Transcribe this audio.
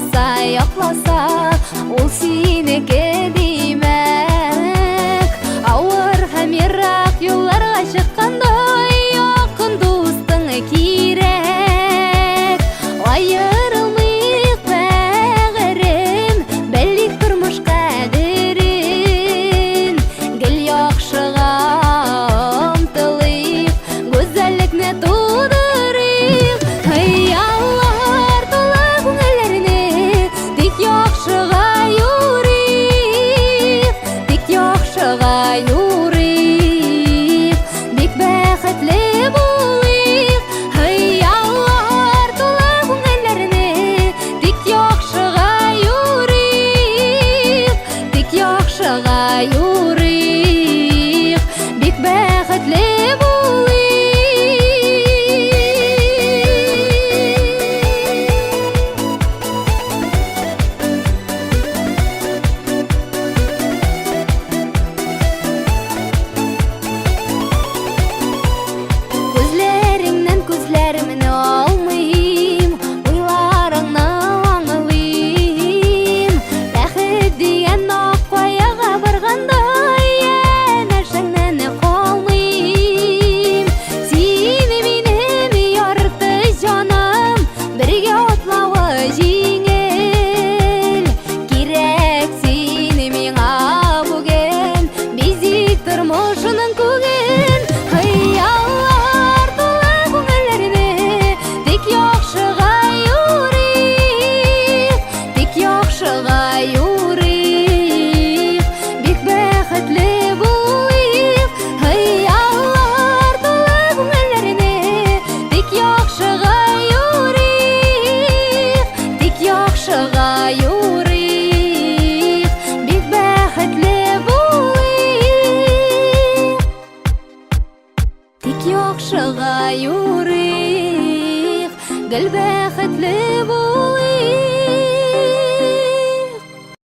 Уйласа, якласа, ул синеке димәк. Авыр һәм ерак юлларга чыккандай, якын дустың кирәк. Аерылмыйк бәгърем, белик тормыш кадерен. Гел яхшыга омтылыйк, гүзәллекне тудырыйк. Хыяллар тулы күңелләрне, тик яхшыга юрыйк, тик яхшыга юрыйк, бик бәхетле булыйк. Хыяллар тулы күңелләрне, тик яхшыга юрыйк, тик яхшыга юрыйк, бик бәхетле булыйк. Күзләреңнән күзләремне алмыйм, уйларыңны аңлыйм. Бәхет дигән ак каяга барганда, янәшәңнән калмыйм. Сине минем ярты җаным, бергә атлавы җиңел. Кирәк сине миңа бүген, бизик тормышының күген. Хыяллар тулы күңелләрне, тик яхшыга юрыйк, тик яхшыга юрыйк, бик бәхетле булыйк. Хыяллар тулы күңелләрне, тик яхшыга юрыйк, тик яхшыга юрыйк, бик бәхетле булыйк. Тик яхшыга юрыйк, гел бәхетле булыйк.